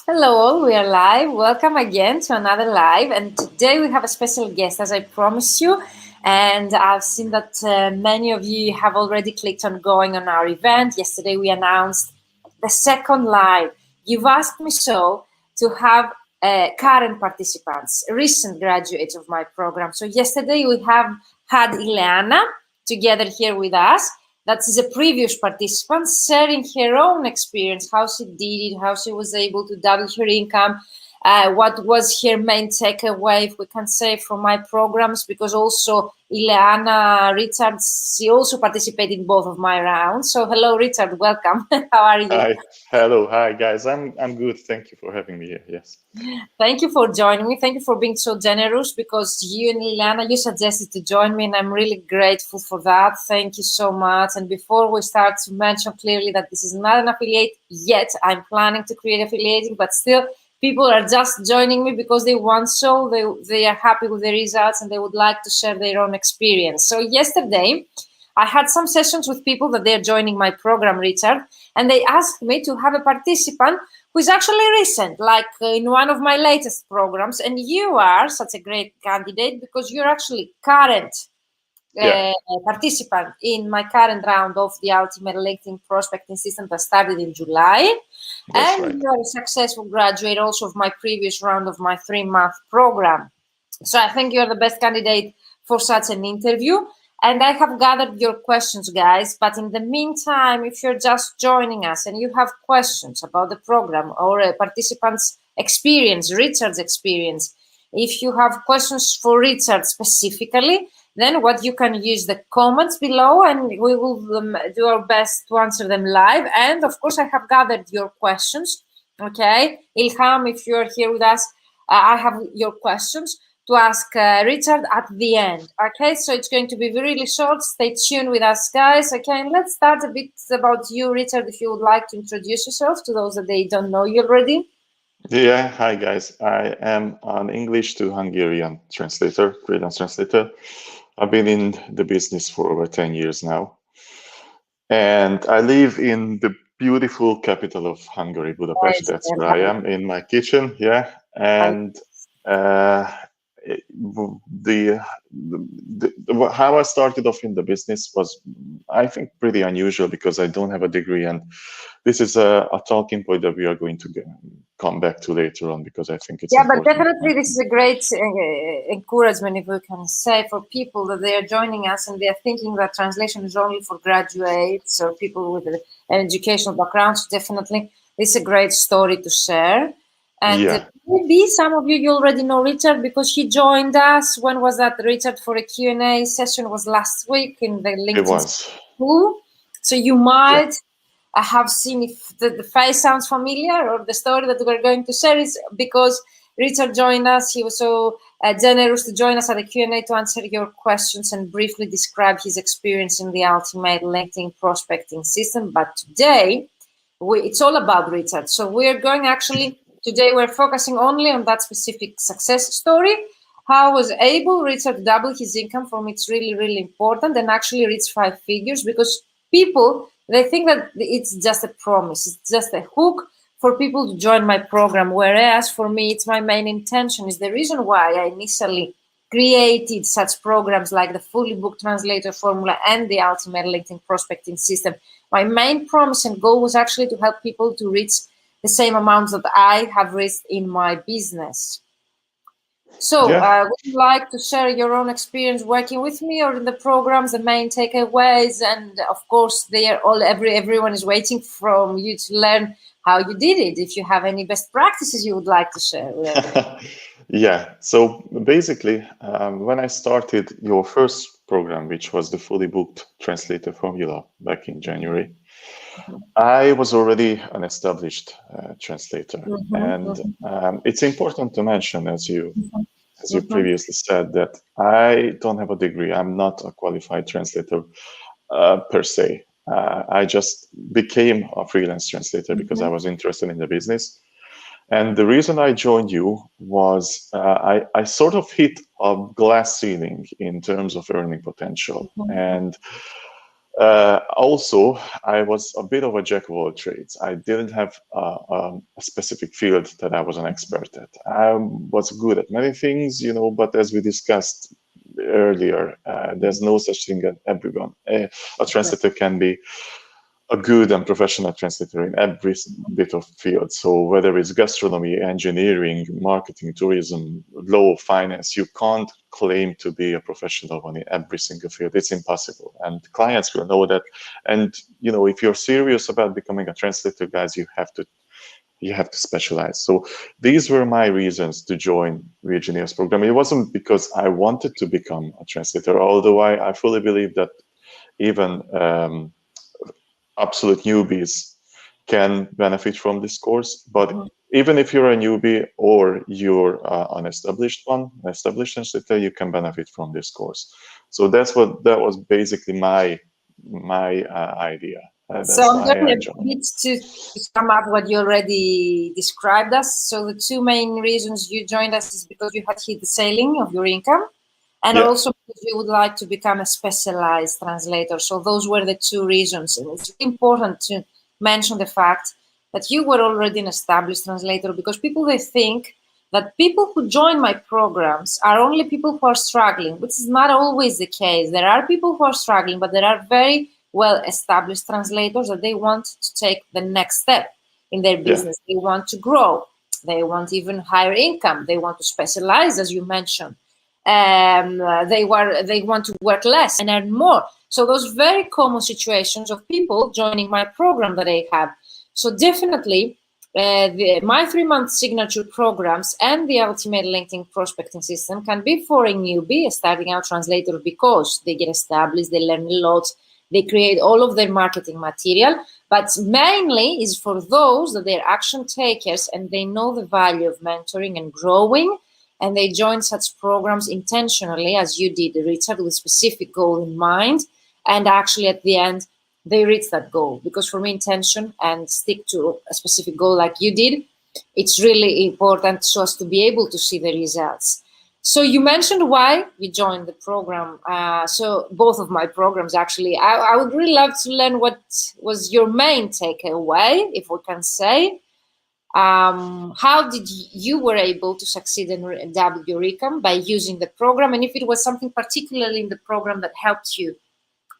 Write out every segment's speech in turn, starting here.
Hello all, we are live. Welcome again to another live. And today we have a special guest, as I promised you. And I've seen that many of you have already clicked on going on our event. Yesterday we announced the second live. You've asked me so to have current participants, recent graduates of my program. So yesterday we have had Ileana together here with us. That is a previous participant sharing her own experience, how she did it, how she was able to double her income, what was her main takeaway, if we can say, from my programs, because also Ileana, Richard, she also participated in both of my rounds. So hello, Richard, welcome. How are you? Hi, hello, hi guys. I'm good. Thank you for having me here. Yes. Thank you for joining me. Thank you for being so generous, because you and Liliana, you suggested to join me, and I'm really grateful for that. Thank you so much. And before we start, to mention clearly that this is not an affiliate yet. I'm planning to create affiliating, but still people are just joining me because they want so. They are happy with the results and they would like to share their own experience. So yesterday, I had some sessions with people that they're joining my program, Richard, and they asked me to have a participant who is actually recent, like in one of my latest programs. And you are such a great candidate because you're actually current participant in my current round of the Ultimate LinkedIn Prospecting System that started in July. That's And right. you are a successful graduate also of my previous round of my 3-month program. So I think you're the best candidate for such an interview. And I have gathered your questions, guys. But in the meantime, if you're just joining us and you have questions about the program or a participant's experience, Richard's experience, if you have questions for Richard specifically, then what you can use the comments below and we will do our best to answer them live. And of course, I have gathered your questions. Okay, Ilham, if you're here with us, I have your questions to ask Richard at the end. Okay, so it's going to be really short. Stay tuned with us, guys. Okay, and let's start a bit about you, Richard, if you would like to introduce yourself to those that they don't know you already. Yeah, hi guys. I am an English to Hungarian translator, freelance translator. I've been in the business for over 10 years now. And I live in the beautiful capital of Hungary, Budapest. That's where I am in my kitchen. Yeah. And the how I started off in the business was, I think, pretty unusual because I don't have a degree, and this is a talking point that we are going to come back to later on because I think it's important. But important. definitely this is a great encouragement, if we can say, for people that they are joining us and they are thinking that translation is only for graduates or people with an educational background. So definitely this is a great story to share. And maybe some of you already know Richard because he joined us. When was that, Richard? For a Q&A session was last week in the LinkedIn school. So you might have seen if the face sounds familiar, or the story that we're going to share is because Richard joined us. He was so generous to join us at the Q&A to answer your questions and briefly describe his experience in the Ultimate LinkedIn Prospecting System. But today, it's all about Richard. So we're going today we're focusing only on that specific success story. How was able Richard to double his income from it's really, really important and actually reach 5 figures, because people, they think that it's just a promise. It's just a hook for people to join my program. Whereas for me, it's my main intention. Is the reason why I initially created such programs like the Fully Booked Translator Formula and the Ultimate LinkedIn Prospecting System. My main promise and goal was actually to help people to reach the same amounts that I have reached in my business. So would you like to share your own experience working with me or in the programs, the main takeaways? And of course, everyone is waiting from you to learn how you did it. If you have any best practices you would like to share with everyone. Yeah, so basically, when I started your first program, which was the Fully Booked Translator Formula back in January, I was already an established translator. And it's important to mention, as you previously said, that I don't have a degree. I'm not a qualified translator per se. I just became a freelance translator because I was interested in the business. And the reason I joined you was I sort of hit a glass ceiling in terms of earning potential. And Also, I was a bit of a jack of all trades. I didn't have a specific field that I was an expert at. I was good at many things, but as we discussed earlier, there's no such thing as everyone. A translator can be a good and professional translator in every bit of field. So whether it's gastronomy, engineering, marketing, tourism, law, finance, you can't claim to be a professional one in every single field. It's impossible. And clients will know that. And, if you're serious about becoming a translator, guys, you have to specialize. So these were my reasons to join Virginia's program. It wasn't because I wanted to become a translator, although I fully believe that even absolute newbies can benefit from this course. But even if you're a newbie or you're an established translator, you can benefit from this course. So that was basically my idea. So I'm going a bit to sum up what you already described us. So the two main reasons you joined us is because you had hit the ceiling of your income, and also because you would like to become a specialized translator. So those were the two reasons. And it's important to mention the fact that you were already an established translator, because they think that people who join my programs are only people who are struggling, which is not always the case. There are people who are struggling, but there are very well-established translators that they want to take the next step in their business. They want to grow. They want even higher income. They want to specialize, as you mentioned. They want to work less and earn more. So those very common situations of people joining my program that I have. So definitely my 3-month signature programs and the ultimate LinkedIn prospecting system can be for a newbie, a starting out translator, because they get established, they learn a lot, they create all of their marketing material, but mainly is for those that they're action takers and they know the value of mentoring and growing, and they join such programs intentionally, as you did, Richard, with a specific goal in mind, and actually at the end, they reach that goal. Because for me, intention and stick to a specific goal like you did, it's really important so as to be able to see the results. So you mentioned why you joined the program. So both of my programs, actually, I would really love to learn what was your main takeaway, if we can say. How did you were able to succeed and double your income by using the program, and if it was something particularly in the program that helped you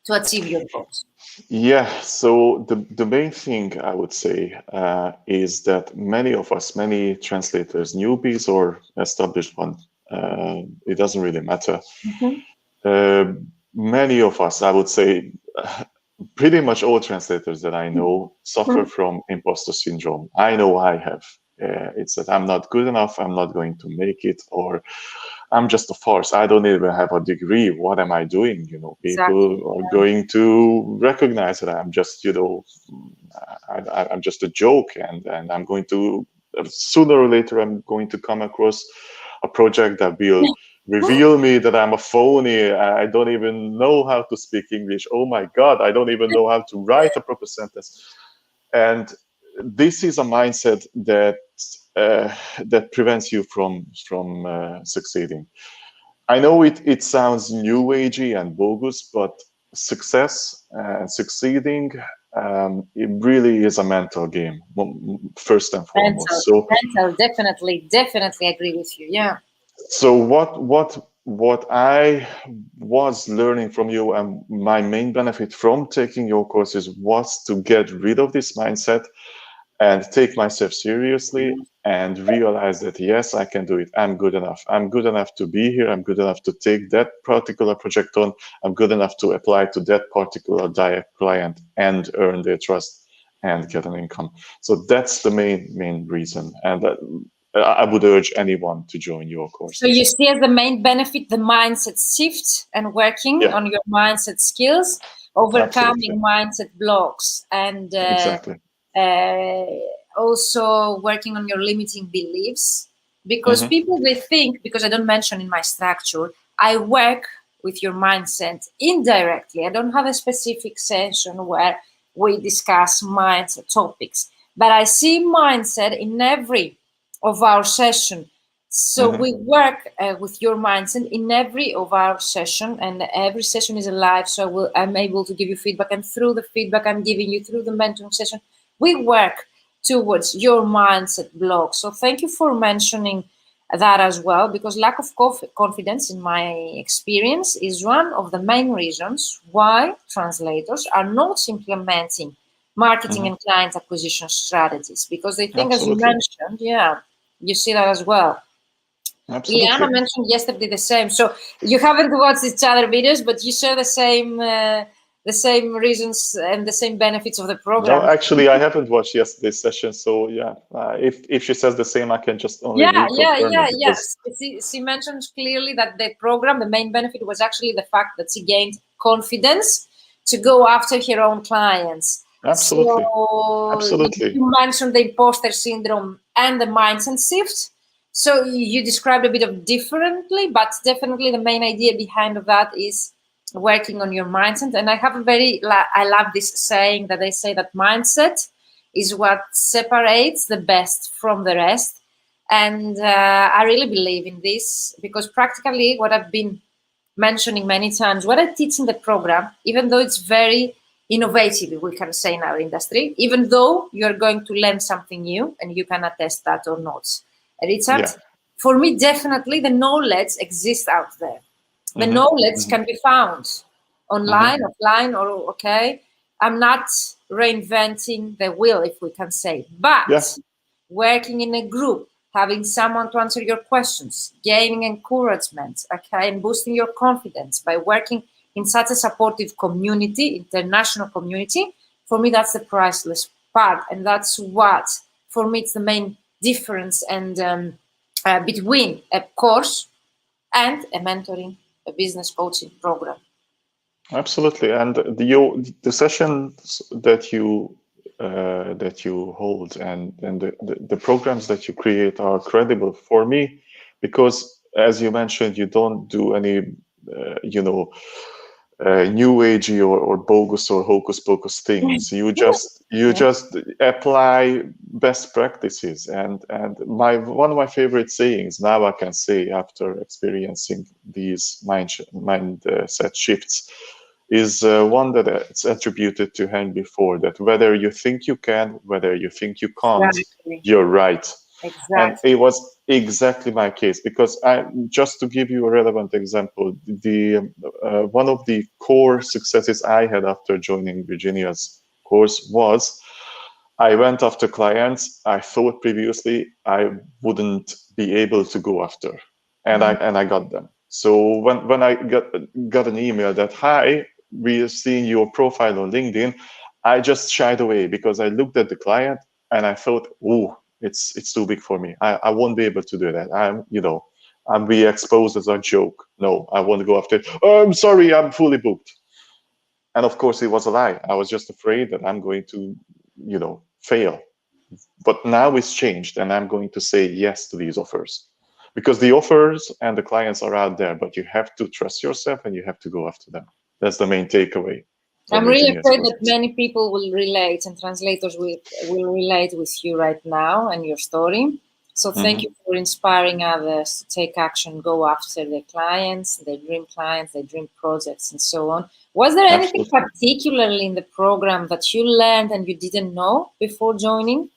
to achieve your goals? Yeah, so the main thing I would say is that many translators, newbies or established ones, it doesn't really matter. Many of us, I would say, pretty much all translators that I know suffer from imposter syndrome. I know I have. It's that I'm not good enough, I'm not going to make it, or I'm just a farce. I don't even have a degree. What am I doing? People are going to recognize that I'm just, I'm just a joke, and I'm going to, sooner or later, I'm going to come across a project that will reveal me that I'm a phony. I don't even know how to speak English. Oh my God, I don't even know how to write a proper sentence. And this is a mindset that that prevents you from succeeding. I know it sounds new agey and bogus, but success and succeeding, it really is a mental game, first and foremost. Mental, definitely agree with you. Yeah. So what I was learning from you, and my main benefit from taking your courses, was to get rid of this mindset and take myself seriously and realize that, yes, I can do it. I'm good enough. I'm good enough to be here. I'm good enough to take that particular project on. I'm good enough to apply to that particular direct client and earn their trust and get an income. So that's the main reason. And I would urge anyone to join your course. So you see as the main benefit, the mindset shift and working on your mindset skills, overcoming mindset blocks, and also working on your limiting beliefs. Because people, they think, because I don't mention in my structure, I work with your mindset indirectly. I don't have a specific session where we discuss mindset topics, but I see mindset in every of our session. So we work with your mindset in every of our session, and every session is a live. So I'm able to give you feedback, and through the feedback I'm giving you through the mentoring session, we work towards your mindset block. So thank you for mentioning that as well, because lack of confidence, in my experience, is one of the main reasons why translators are not implementing marketing and client acquisition strategies, because they think, as you mentioned, you see that as well. Liana mentioned yesterday the same. So you haven't watched each other videos, but you share the same reasons and the same benefits of the program. No, actually, I haven't watched yesterday's session. So yeah, if she says the same, I can just only reconfirm it. Yes. She mentioned clearly that the program, the main benefit was actually the fact that she gained confidence to go after her own clients. Absolutely. So Absolutely. You mentioned the imposter syndrome and the mindset shift. So you described a bit of differently, but definitely the main idea behind of that is working on your mindset. And I have I love this saying that they say that mindset is what separates the best from the rest. And I really believe in this, because practically what I've been mentioning many times, what I teach in the program, even though it's very innovative, we can say, in our industry, even though you're going to learn something new, and you can attest that or not, Richard, for me, definitely the knowledge exists out there. The knowledge can be found online, offline, or I'm not reinventing the wheel, if we can say, but working in a group, having someone to answer your questions, gaining encouragement, and boosting your confidence by working in such a supportive community, international community, for me, that's the priceless part. And that's what, for me, it's the main difference and between a course and a mentoring, a business coaching program. Absolutely. And the sessions that you hold and the programs that you create are credible for me, because, as you mentioned, you don't do any new agey or bogus or hocus pocus things. You just apply best practices. And one of my favorite sayings, now I can say after experiencing these mindset shifts, is one that it's attributed to Hank before, that whether you think you can, whether you think you can't, you're right. Exactly. And it was exactly my case, because just to give you a relevant example, one of the core successes I had after joining Virginia's course was I went after clients I thought previously I wouldn't be able to go after, and I got them. So when I got an email that, hi, we are seeing your profile on LinkedIn, I just shied away, because I looked at the client and I thought, oh, it's too big for me. I won't be able to do that. I'm be exposed as a joke. No, I won't go after it. Oh, I'm sorry, I'm fully booked. And of course, it was a lie. I was just afraid that I'm going to, fail. But now it's changed, and I'm going to say yes to these offers, because the offers and the clients are out there, but you have to trust yourself and you have to go after them. That's the main takeaway. I'm really afraid that many people will relate, and translators will relate with you right now and your story. So thank you for inspiring others to take action, go after their clients, their dream projects, and so on. Was there anything particularly in the program that you learned and you didn't know before joining?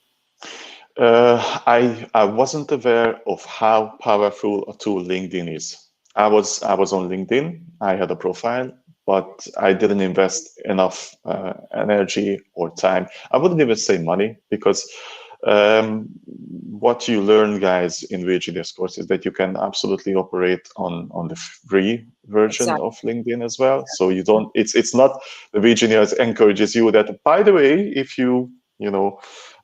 I wasn't aware of how powerful a tool LinkedIn is. I was on LinkedIn. I had a profile, but I didn't invest enough energy or time. I wouldn't even say money, because what you learn, guys, in Virginia's course is that you can absolutely operate on the free version of LinkedIn as well. So you don't. It's not the Virginia encourages you that, by the way, if you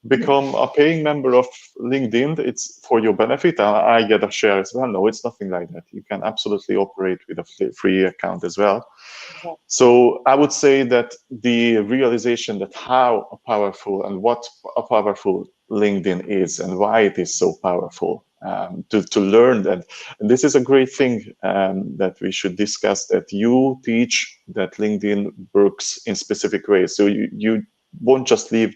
become a paying member of LinkedIn, it's for your benefit. I get a share as well. No, it's nothing like that. You can absolutely operate with a free account as well. So I would say that the realization that how powerful and what a powerful LinkedIn is and why it is so powerful, to learn that. And this is a great thing that we should discuss, that you teach that LinkedIn works in specific ways. So you won't just leave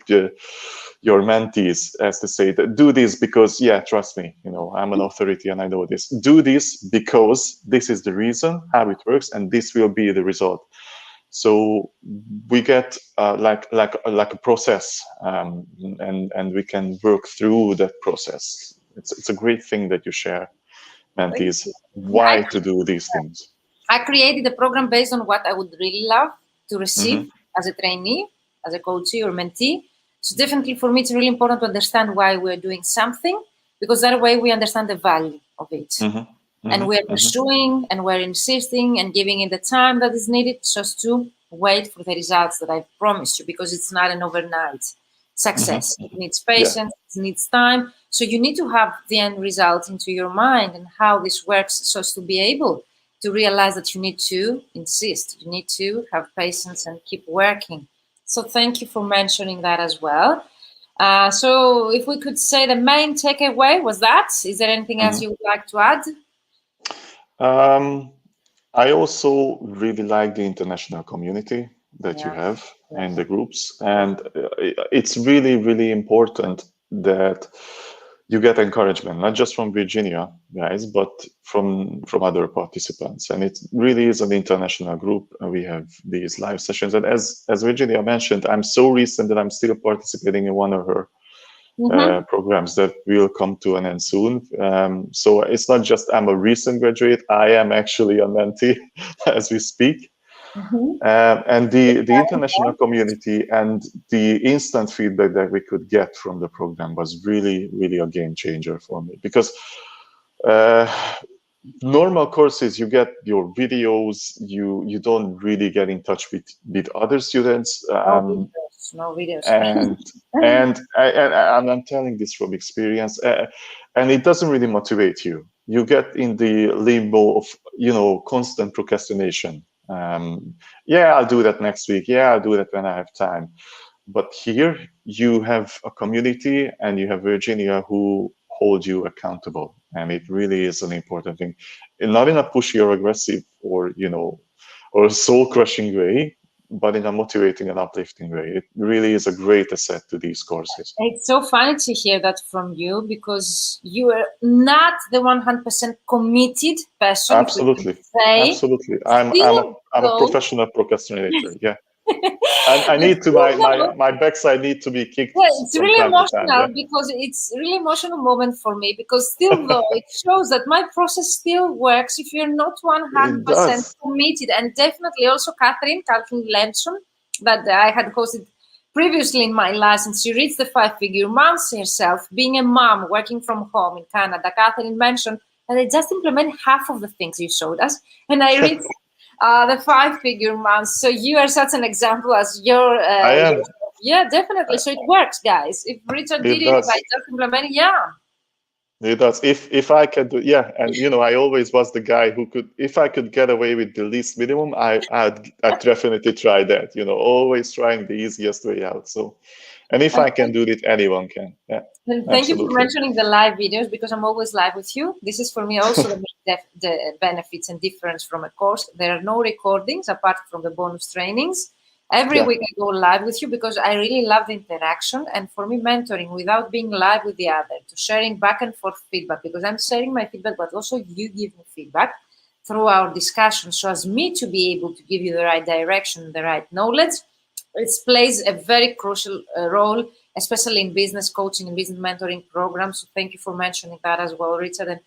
your mentees, as to say, that do this because, yeah, trust me, you know, I'm an authority and I know this. Do this because this is the reason how it works, and this will be the result. So we get like a process, and we can work through that process. It's a great thing that you share, mentees, why to do these things. I created a program based on what I would really love to receive as a trainee, as a coachee or mentee. So definitely for me, it's really important to understand why we're doing something, because that way we understand the value of it. And we're pursuing and we're insisting and giving it the time that is needed just to wait for the results that I've promised you, because it's not an overnight success. It needs patience, it needs time. So you need to have the end result into your mind and how this works, so as to be able to realize that you need to insist, you need to have patience and keep working. So thank you for mentioning that as well. So if we could say the main takeaway was that, is there anything else you would like to add? I also really like the international community that you have and the groups, and it's really, really important that you get encouragement, not just from Virginia guys, but from other participants. And it really is an international group, and we have these live sessions. And as Virginia mentioned, I'm so recent that I'm still participating in one of her programs that will come to an end soon. So it's not just I'm a recent graduate, I am actually a mentee as we speak. And the international community and the instant feedback that we could get from the program was really, really a game changer for me, because normal courses, you get your videos, you don't really get in touch with other students. No videos. And I'm telling this from experience, and it doesn't really motivate you. You get in the limbo of, you know, constant procrastination. Yeah, I'll do that next week. Yeah, I'll do that when I have time. But here you have a community and you have Virginia who hold you accountable. And it really is an important thing. And not in a pushy or aggressive or, you know, or soul-crushing way, but in a motivating and uplifting way. It really is a great asset to these courses. It's so funny to hear that from you, because you are not the 100% committed person. Absolutely. Absolutely. I'm a professional procrastinator. Yeah. I need to, my backside need to be kicked. Yeah, it's really emotional, because it's really emotional moment for me, because still though it shows that my process still works if you're not 100% committed. And definitely also Catherine Lenson, that I had hosted previously in my license, she reads the 5-figure months herself, being a mom working from home in Canada. Catherine mentioned that I just implement half of the things you showed us, and I read the 5-figure months. So you are such an example as your. I am. Yeah, definitely. So it works, guys. If Richard did it, if I just implement it, it does. If I can do, and you know, I always was the guy who could, if I could get away with the least minimum, I'd definitely try that. You know, always trying the easiest way out. So, and if I can do it, anyone can. Yeah. And thank you for mentioning the live videos, because I'm always live with you. This is for me also the benefits and difference from a course. There are no recordings apart from the bonus trainings. Every week I go live with you, because I really love the interaction. And for me, mentoring without being live with the other, to sharing back and forth feedback, because I'm sharing my feedback, but also you give me feedback through our discussion, so as me to be able to give you the right direction, the right knowledge. It plays a very crucial role, especially in business coaching and business mentoring programs. So thank you for mentioning that as well, Richard. And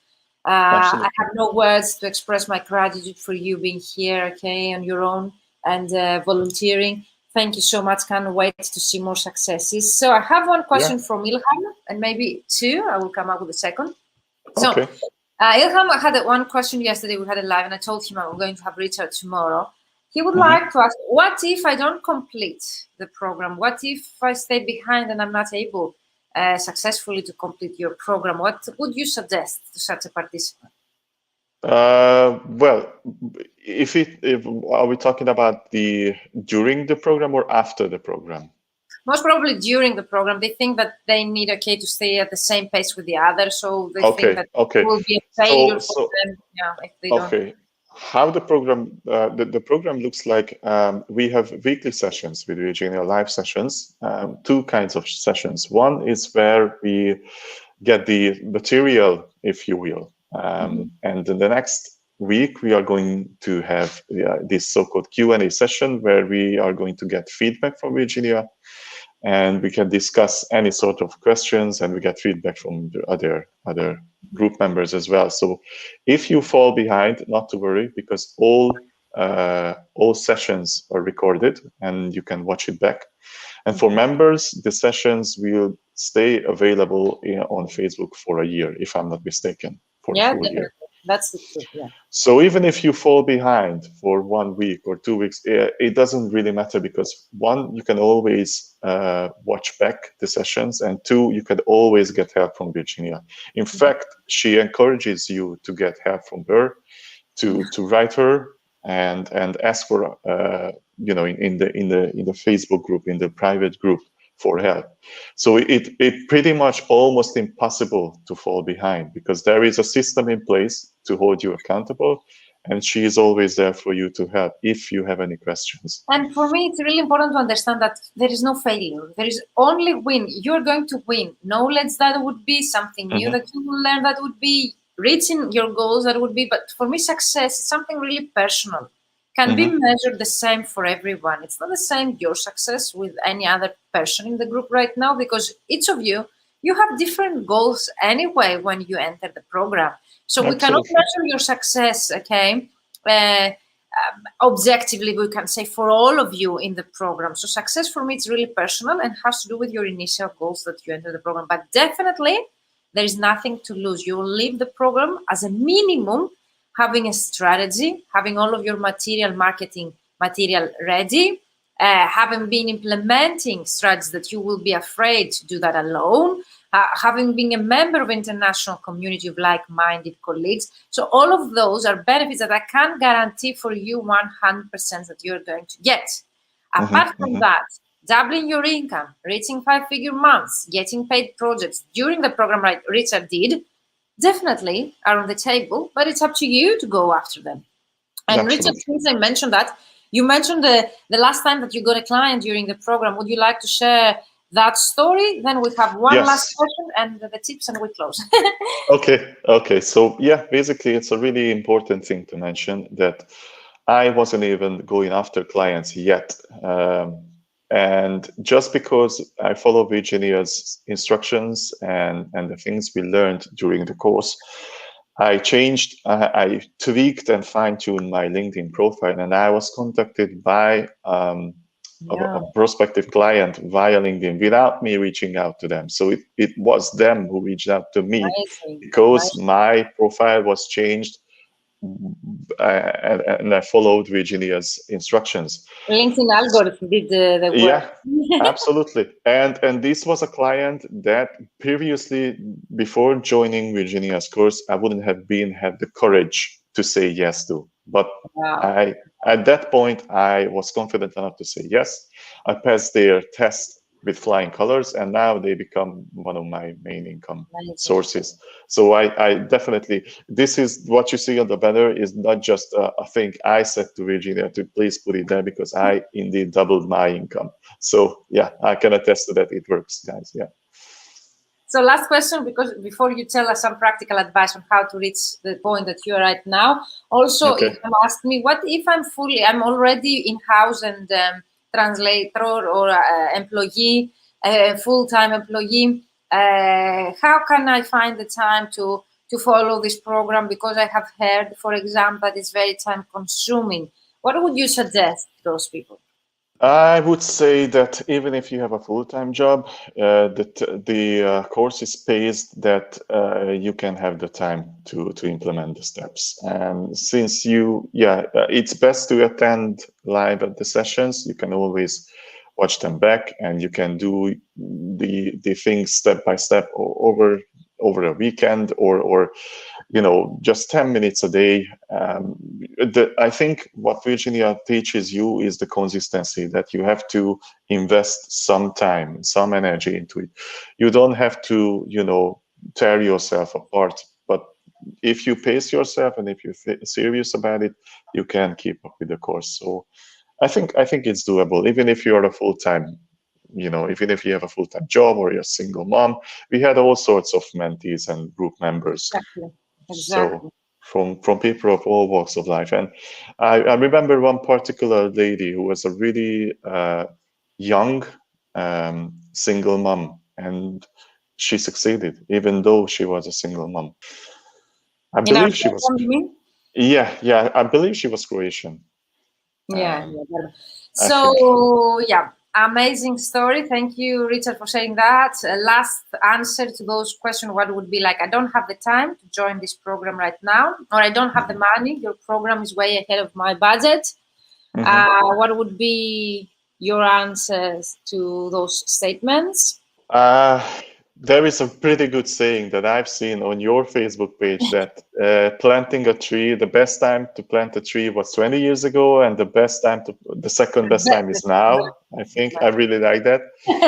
I have no words to express my gratitude for you being here, okay, on your own and volunteering. Thank you so much. Can't wait to see more successes. So I have one question from Ilham, and maybe two. I will come up with a second. So Ilham, I had one question yesterday. We had a live, and I told him I'm going to have Richard tomorrow. He would like to ask, what if I don't complete the program? What if I stay behind and I'm not able successfully to complete your program? What would you suggest to such a participant? Well, are we talking about during the program or after the program? Most probably during the program. They think that they need to stay at the same pace with the others, so they think that it will be a failure for them. Yeah, if they don't. how the program the program looks like, we have weekly sessions with Virginia, live sessions, two kinds of sessions. One is where we get the material, if you will, and the next week we are going to have this so-called Q&A session where we are going to get feedback from Virginia, and we can discuss any sort of questions, and we get feedback from the other group members as well. So if you fall behind, not to worry, because all sessions are recorded and you can watch it back. And for members, the sessions will stay available on Facebook for a year, if I'm not mistaken, for a full year. That's the truth, yeah. So even if you fall behind for 1 week or 2 weeks, it doesn't really matter, because one, you can always watch back the sessions, and two, you can always get help from Virginia. In fact, she encourages you to get help from her, to write her and ask for in the Facebook group, in the private group, for help. So it pretty much almost impossible to fall behind, because there is a system in place to hold you accountable, and she is always there for you to help if you have any questions. And for me, it's really important to understand that there is no failure. There is only win. You're going to win. Knowledge, that would be something new that you will learn, that would be reaching your goals, that would be. But for me, success is something really personal. Can be measured the same for everyone. It's not the same, your success, with any other person in the group right now, because each of you have different goals anyway when you enter the program. So we cannot measure your success, okay, objectively, we can say, for all of you in the program. So success for me is really personal and has to do with your initial goals that you enter the program. But definitely, there is nothing to lose. You will leave the program as a minimum having a strategy, having all of your marketing material ready, having been implementing strategies that you will be afraid to do that alone, having been a member of international community of like-minded colleagues. So all of those are benefits that I can guarantee for you 100% that you're going to get. Apart from that, doubling your income, reaching 5-figure months, getting paid projects during the program, like Richard did, definitely are on the table, but it's up to you to go after them. And Richard, since I mentioned that, you mentioned the last time that you got a client during the program. Would you like to share that story? Then we have one last question and the tips, and we close. Okay. So yeah, basically, it's a really important thing to mention that I wasn't even going after clients yet. And just because I follow Virginia's instructions and the things we learned during the course, I tweaked and fine-tuned my LinkedIn profile, and I was contacted by a prospective client via LinkedIn without me reaching out to them. So it was them who reached out to me because my profile was changed, and I followed Virginia's instructions. LinkedIn algorithm did the work. Yeah, absolutely. And this was a client that previously, before joining Virginia's course, I wouldn't have had the courage to say yes to. But at that point, I was confident enough to say yes. I passed their test with flying colors, and now they become one of my main income sources. So I definitely, this is what you see on the banner is not just a thing I said to Virginia to please put it there, because I indeed doubled my income. So yeah, I can attest to that. It works, guys. Yeah. So last question, because before you tell us some practical advice on how to reach the point that you are right now, also if you ask me, what if I'm already in-house and translator or employee, full-time employee, how can I find the time to follow this program? Because I have heard, for example, that it's very time-consuming. What would you suggest to those people? I would say that even if you have a full-time job, that the course is paced that you can have the time to implement the steps. And since it's best to attend live at the sessions. You can always watch them back, and you can do the things step by step over a weekend, or just 10 minutes a day. I think what Virginia teaches you is the consistency, that you have to invest some time, some energy into it. You don't have to, tear yourself apart, but if you pace yourself and if you're serious about it, you can keep up with the course. So I think it's doable, even if you're a full-time, even if you have a full-time job or you're a single mom. We had all sorts of mentees and group members. Exactly. So from people of all walks of life. And I remember one particular lady who was a really young single mom, and she succeeded even though she was a single mom. I believe she was. Yeah, I believe she was Croatian. So yeah, amazing story. Thank you, Richard, for sharing that. Last answer to those questions, what would be like, I don't have the time to join this program right now, or I don't have the money, your program is way ahead of my budget. What would be your answers to those statements? There is a pretty good saying that I've seen on your Facebook page that planting a tree, the best time to plant a tree was 20 years ago, and the second best time is now. I think I really like that.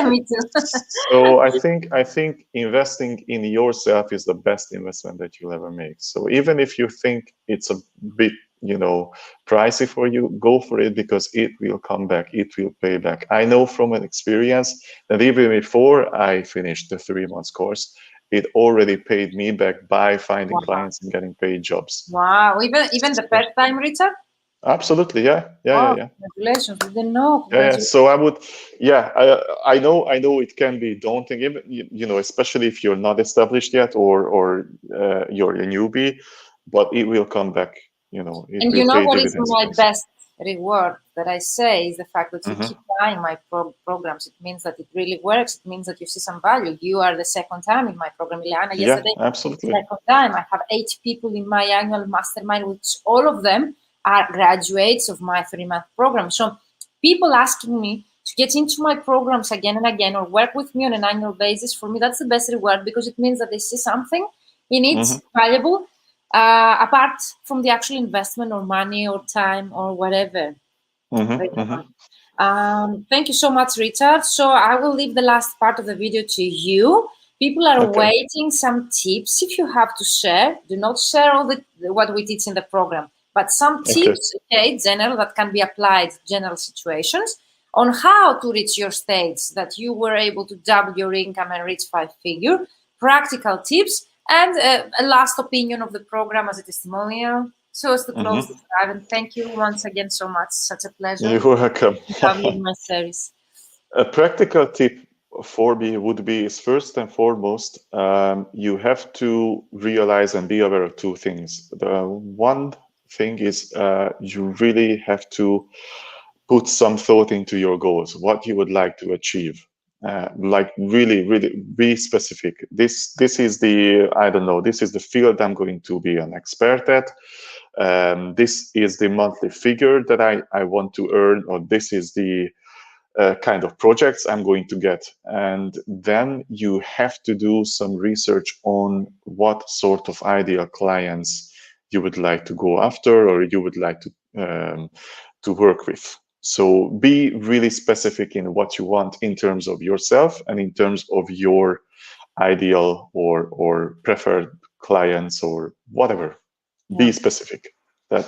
Me too. So I think investing in yourself is the best investment that you'll ever make. So even if you think it's a bit, pricey for you, go for it, because it will come back. It will pay back. I know from an experience that even before I finished the 3 months course, it already paid me back by finding clients and getting paid jobs. Wow, even the first time, Richard? Absolutely, yeah. Congratulations! We didn't know. Yeah. So I would, I know it can be daunting, even especially if you're not established yet or you're a newbie, but it will come back. It will what is my best reward that I say is the fact that you keep buying my programs. It means that it really works. It means that you see some value. You are the second time in my program, Ileana. Yesterday, absolutely. Second time. I have 8 people in my annual mastermind, which all of them are graduates of my 3-month program. So people asking me to get into my programs again and again, or work with me on an annual basis, for me, that's the best reward, because it means that they see something in it valuable, apart from the actual investment or money or time or whatever. Thank you so much, Richard. So I will leave the last part of the video to you. People are waiting some tips. If you have to share, do not share all what we teach in the program, but some tips, general, that can be applied to general situations on how to reach your stage, that you were able to double your income and reach 5-figure, practical tips, and a last opinion of the program as a testimonial. So as to close this live, and thank you once again so much. Such a pleasure. You're welcome. To have you in my service. A practical tip for me would be, is first and foremost, you have to realize and be aware of 2 things. The one thing is you really have to put some thought into your goals, what you would like to achieve. Like really be specific. This is the, I don't know, this is the field I'm going to be an expert at. This is the monthly figure that I want to earn, or this is the kind of projects I'm going to get. And then you have to do some research on what sort of ideal clients you would like to go after, or you would like to work with. So be really specific in what you want in terms of yourself and in terms of your ideal or preferred clients or whatever. Be specific. That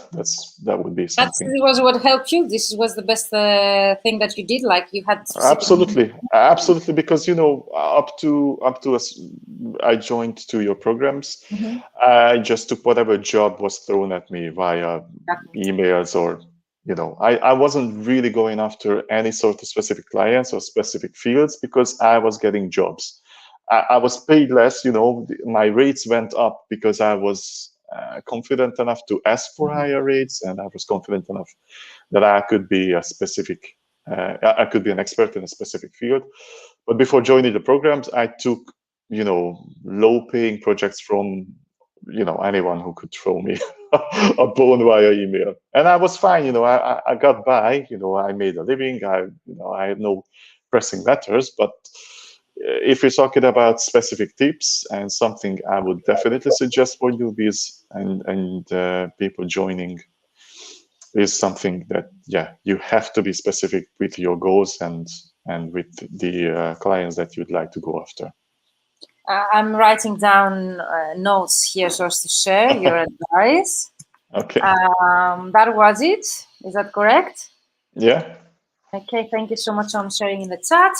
would be something. That was what helped you. This was the best thing that you did. Like you had absolutely, because up to us, I joined to your programs. I just took whatever job was thrown at me via emails, or I wasn't really going after any sort of specific clients or specific fields, because I was getting jobs. I was paid less. My rates went up because I was confident enough to ask for higher rates, and I was confident enough that I could be an expert in a specific field. But before joining the programs, I took low-paying projects from anyone who could throw me a bone via email, and I was fine. I got by. I made a living. I had no pressing matters. But if you're talking about specific tips, and something I would definitely suggest for newbies and people joining, is something that you have to be specific with your goals and with the clients that you'd like to go after. I'm writing down notes here so as to share your advice. Okay. That was it. Is that correct? Yeah. Okay, thank you so much for sharing in the chat.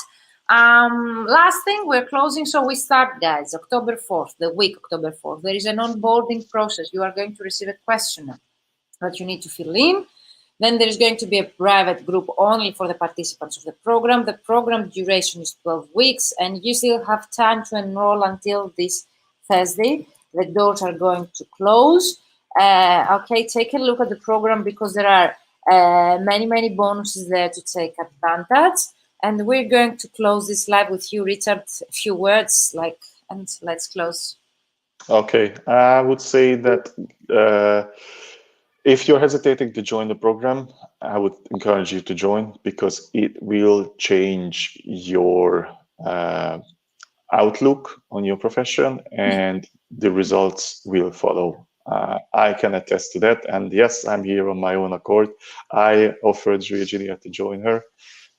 Last thing, we're closing, so we start, guys, October 4th, the week October 4th. There is an onboarding process. You are going to receive a questionnaire that you need to fill in. Then there's going to be a private group only for the participants of the program. The program duration is 12 weeks, and you still have time to enroll until this Thursday. The doors are going to close. Okay, take a look at the program because there are many bonuses there to take advantage. And we're going to close this live with you, Richard. A few words, and let's close. Okay, I would say that if you're hesitating to join the program, I would encourage you to join because it will change your outlook on your profession and the results will follow. I can attest to that. And yes, I'm here on my own accord. I offered Virginia to join her.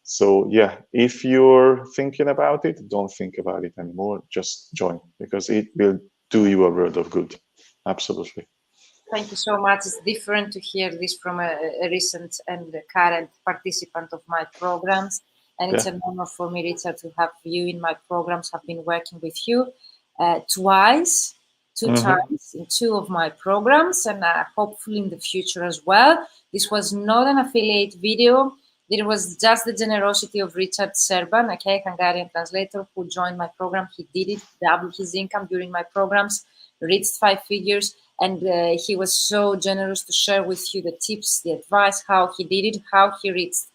So yeah, if you're thinking about it, don't think about it anymore. Just join because it will do you a world of good. Absolutely. Thank you so much. It's different to hear this from a recent and current participant of my programs. And it's an honor for me, Richard, to have you in my programs. I've been working with you twice, two times in 2 of my programs, and hopefully in the future as well. This was not an affiliate video. It was just the generosity of Richard Serban, okay, Hungarian translator, who joined my program. He did it, doubled his income during my programs, reached 5 figures, and he was so generous to share with you the tips, the advice, how he did it, how he reached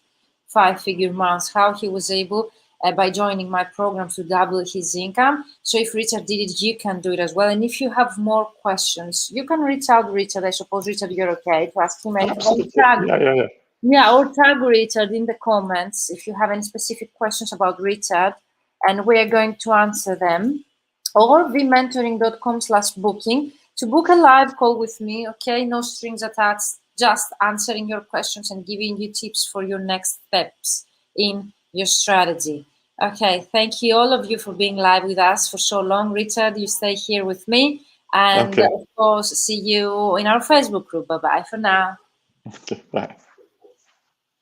5-figure months, how he was able, by joining my program, to double his income. So if Richard did it, you can do it as well. And if you have more questions, you can reach out to Richard. I suppose, Richard, you're okay to ask him anything. Yeah, or tag Richard in the comments if you have any specific questions about Richard, and we are going to answer them. Or vmentoring.com/booking to book a live call with me, okay? No strings attached, just answering your questions and giving you tips for your next steps in your strategy. Okay, thank you all of you for being live with us for so long. Richard, you stay here with me. And of course, see you in our Facebook group. Bye-bye for now. Okay, bye.